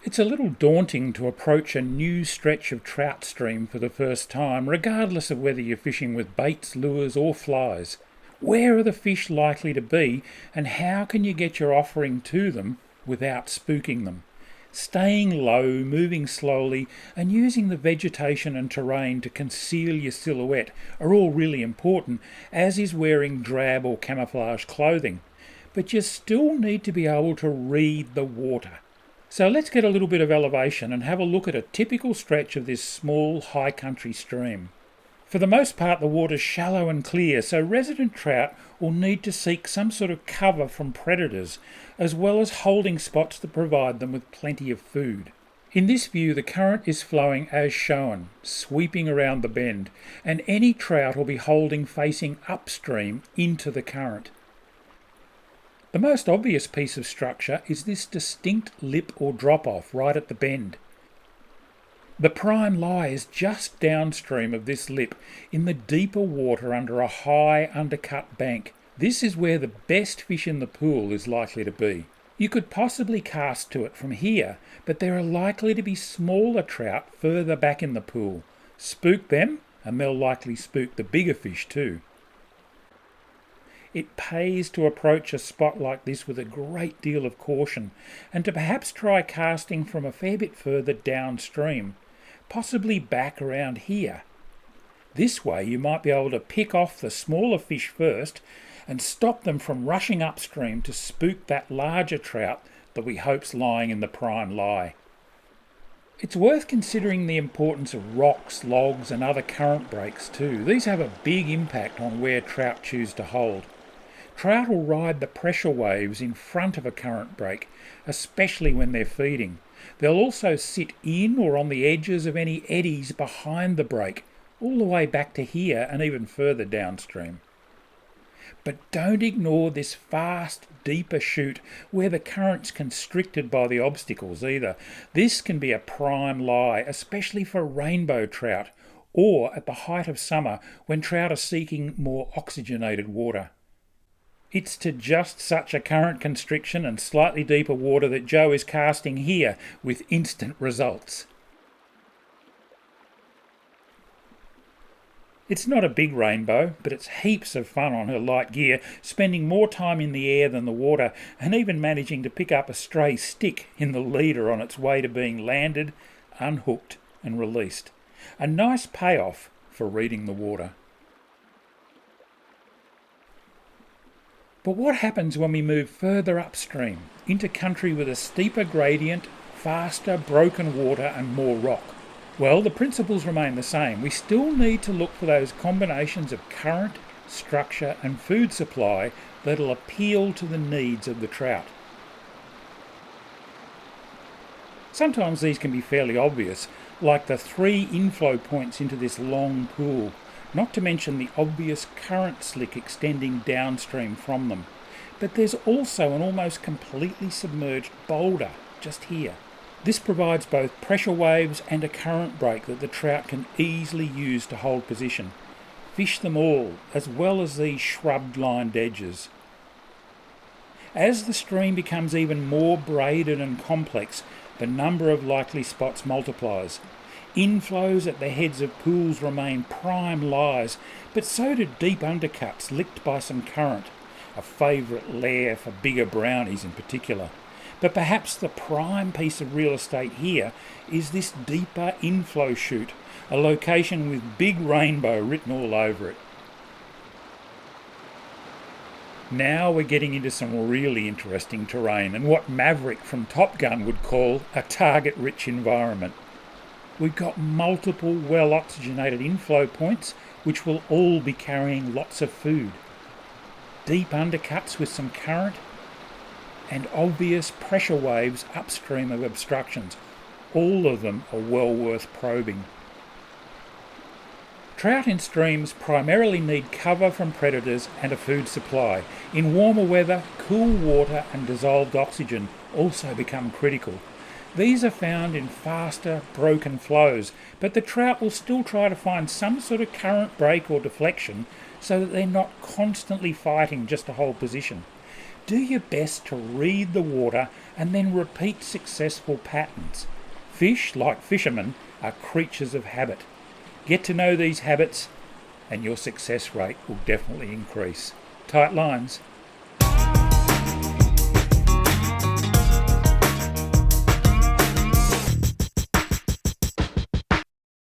It's a little daunting to approach a new stretch of trout stream for the first time, regardless of whether you're fishing with baits, lures or flies. Where are the fish likely to be, and how can you get your offering to them without spooking them? Staying low, moving slowly, and using the vegetation and terrain to conceal your silhouette are all really important, as is wearing drab or camouflage clothing. But you still need to be able to read the water. So let's get a little bit of elevation and have a look at a typical stretch of this small high country stream. For the most part the water's shallow and clear, so resident trout will need to seek some sort of cover from predators, as well as holding spots that provide them with plenty of food. In this view the current is flowing as shown, sweeping around the bend, and any trout will be holding facing upstream into the current. The most obvious piece of structure is this distinct lip or drop-off right at the bend. The prime lie is just downstream of this lip in the deeper water under a high undercut bank. This is where the best fish in the pool is likely to be. You could possibly cast to it from here, but there are likely to be smaller trout further back in the pool. Spook them, and they'll likely spook the bigger fish too. It pays to approach a spot like this with a great deal of caution, and to perhaps try casting from a fair bit further downstream, possibly back around here. This way you might be able to pick off the smaller fish first and stop them from rushing upstream to spook that larger trout that we hope's lying in the prime lie. It's worth considering the importance of rocks, logs and other current breaks too. These have a big impact on where trout choose to hold. Trout will ride the pressure waves in front of a current break, especially when they're feeding. They'll also sit in or on the edges of any eddies behind the break, all the way back to here and even further downstream. But don't ignore this fast, deeper chute where the current's constricted by the obstacles either. This can be a prime lie, especially for rainbow trout, or at the height of summer when trout are seeking more oxygenated water. It's to just such a current constriction and slightly deeper water that Joe is casting here with instant results. It's not a big rainbow, but it's heaps of fun on her light gear, spending more time in the air than the water, and even managing to pick up a stray stick in the leader on its way to being landed, unhooked and released. A nice payoff for reading the water. But what happens when we move further upstream, into country with a steeper gradient, faster, broken water and more rock? Well, the principles remain the same. We still need to look for those combinations of current, structure and food supply that'll appeal to the needs of the trout. Sometimes these can be fairly obvious, like the 3 inflow points into this long pool, not to mention the obvious current slick extending downstream from them. But there's also an almost completely submerged boulder just here. This provides both pressure waves and a current break that the trout can easily use to hold position. Fish them all, as well as these shrub-lined edges. As the stream becomes even more braided and complex, the number of likely spots multiplies. Inflows at the heads of pools remain prime lies, but so do deep undercuts licked by some current, a favourite lair for bigger brownies in particular. But perhaps the prime piece of real estate here is this deeper inflow chute, a location with big rainbow written all over it. Now we're getting into some really interesting terrain and what Maverick from Top Gun would call a target-rich environment. We've got multiple well-oxygenated inflow points which will all be carrying lots of food. Deep undercuts with some current and obvious pressure waves upstream of obstructions. All of them are well worth probing. Trout in streams primarily need cover from predators and a food supply. In warmer weather, cool water and dissolved oxygen also become critical. These are found in faster, broken flows, but the trout will still try to find some sort of current break or deflection so that they're not constantly fighting just to hold position. Do your best to read the water and then repeat successful patterns. Fish, like fishermen, are creatures of habit. Get to know these habits and your success rate will definitely increase. Tight lines.